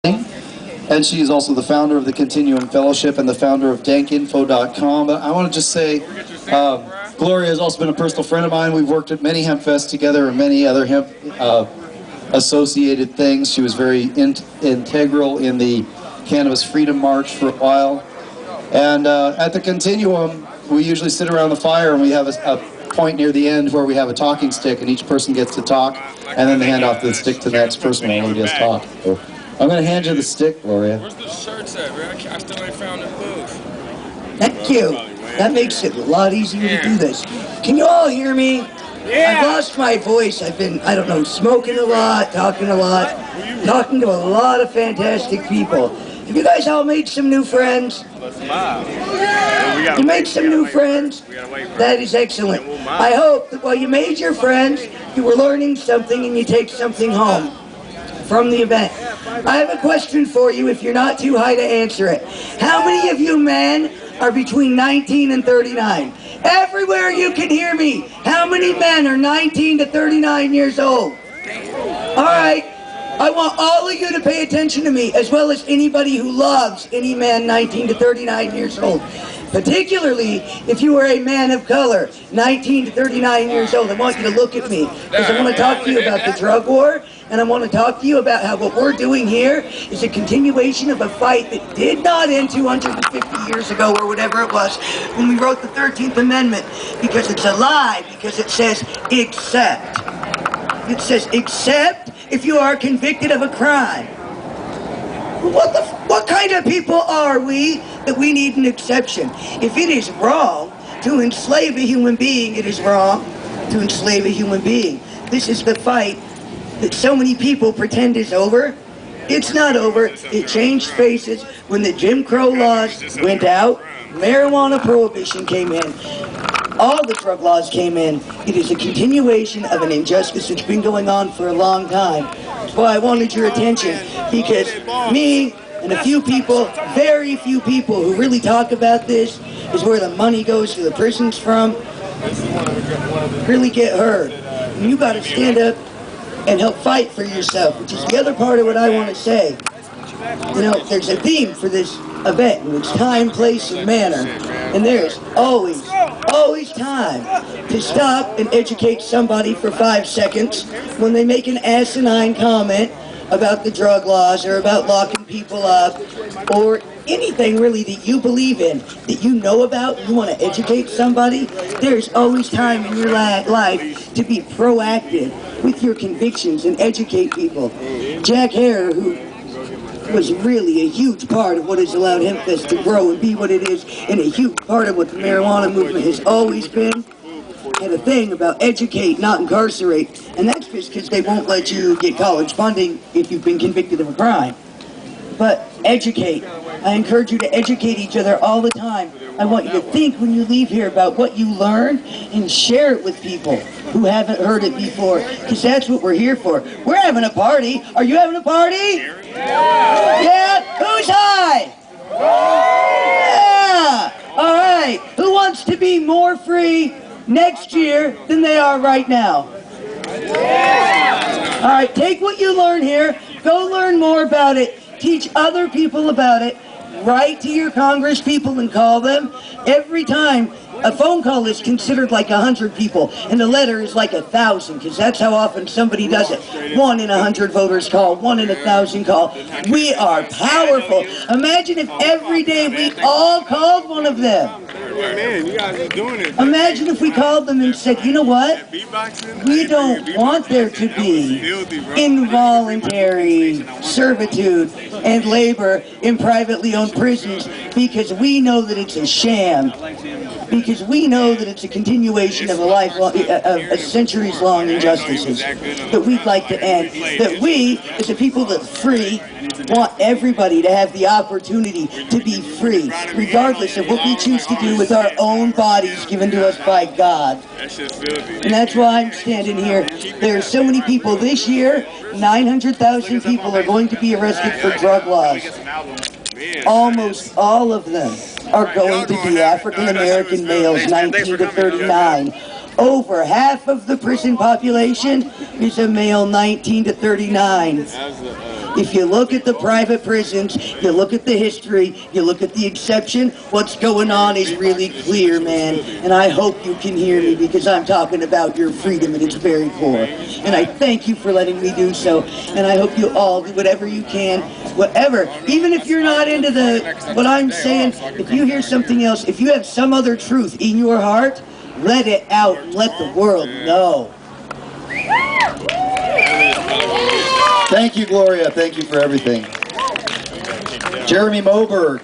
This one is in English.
And she is also the founder of the Continuum Fellowship and the founder of dankinfo.com. But I want to just say, Gloria has also been a personal friend of mine. We've worked at many Hempfests together and many other hemp associated things. She was very integral in the Cannabis Freedom March for a while. And at the Continuum, we usually sit around the fire and we have a point near the end where we have a talking stick and each person gets to talk, and then they hand off the stick to the next person while we just talk. So I'm going to hand you the stick, Gloria. Where's the shirts at, man? I still ain't found the booth. Thank you. That makes it a lot easier to do this. Can you all hear me? Yeah. I've lost my voice. I've been, I don't know, smoking a lot, talking a lot, talking to a lot of fantastic people. Have you guys all made some new friends? You made some new friends? That is excellent. I hope that while you made your friends, you were learning something and you take something home from the event. I have a question for you if you're not too high to answer it. How many of you men are between 19 and 39? Everywhere you can hear me. How many men are 19 to 39 years old? All right. I want all of you to pay attention to me, as well as anybody who loves any man 19 to 39 years old. Particularly if you are a man of color, 19 to 39 years old. I want you to look at me, because I want to talk to you about the drug war, and I want to talk to you about how what we're doing here is a continuation of a fight that did not end 250 years ago, or whatever it was, when we wrote the 13th Amendment, because it's a lie, because it says, except. It says, except if you are convicted of a crime. What kind of people are we that we need an exception? If it is wrong to enslave a human being, it is wrong to enslave a human being. This is the fight that so many people pretend is over. It's not over. It changed faces when the Jim Crow laws went out, marijuana prohibition came in, all the drug laws came in. It is a continuation of an injustice that's been going on for a long time. That's why I wanted your attention, because me and a few people, very few people who really talk about this, is where the money goes to the prisons from, really get heard. And you got to stand up and help fight for yourself, which is the other part of what I want to say. You know, there's a theme for this event, and it's time, place, and manner. And there's always time to stop and educate somebody for 5 seconds when they make an asinine comment about the drug laws or about locking people up or anything really that you believe in, that you know about, you want to educate somebody. There's always time in your life to be proactive with your convictions and educate people. Jack Hare, who was really a huge part of what has allowed Hempfest to grow and be what it is, and a huge part of what the marijuana movement has always been, had a thing about educate, not incarcerate, and that's just because they won't let you get college funding if you've been convicted of a crime. But educate. I encourage you to educate each other all the time. I want you to think when you leave here about what you learned and share it with people who haven't heard it before, because that's what we're here for. We're having a party. Are you having a party? Yeah? Who's high? Yeah! All right. Who wants to be more free next year than they are right now? All right. Take what you learn here. Go learn more about it. Teach other people about it. Write to your Congress people and call them. Every time, a phone call is considered like 100 people, and a letter is like 1,000, because that's how often somebody does it. 1 in 100 voters call, 1 in 1,000 call. We are powerful. Imagine if every day we all called one of them. Imagine if we called them and said, you know what? We don't want there to be involuntary servitude and labor in privately owned prisons, because we know that it's a sham. Because we know that it's a continuation of a centuries-long injustices that we'd like to end. That we, as a people that's free, want everybody to have the opportunity to be free, regardless of what we choose to do with our own bodies given to us by God. And that's why I'm standing here. There are so many people this year, 900,000 people are going to be arrested for drug laws. Almost all of them are going to be African American males, 19 to 39. Over half of the prison population is a male 19 to 39. If you look at the private prisons, you look at the history, you look at the exception, what's going on is really clear, man. And I hope you can hear me because I'm talking about your freedom at its very core. And I thank you for letting me do so. And I hope you all do whatever you can, whatever. Even if you're not into what I'm saying, if you hear something else, if you have some other truth in your heart, let it out and let the world know. Thank you, Gloria. Thank you for everything. Jeremy Moberg.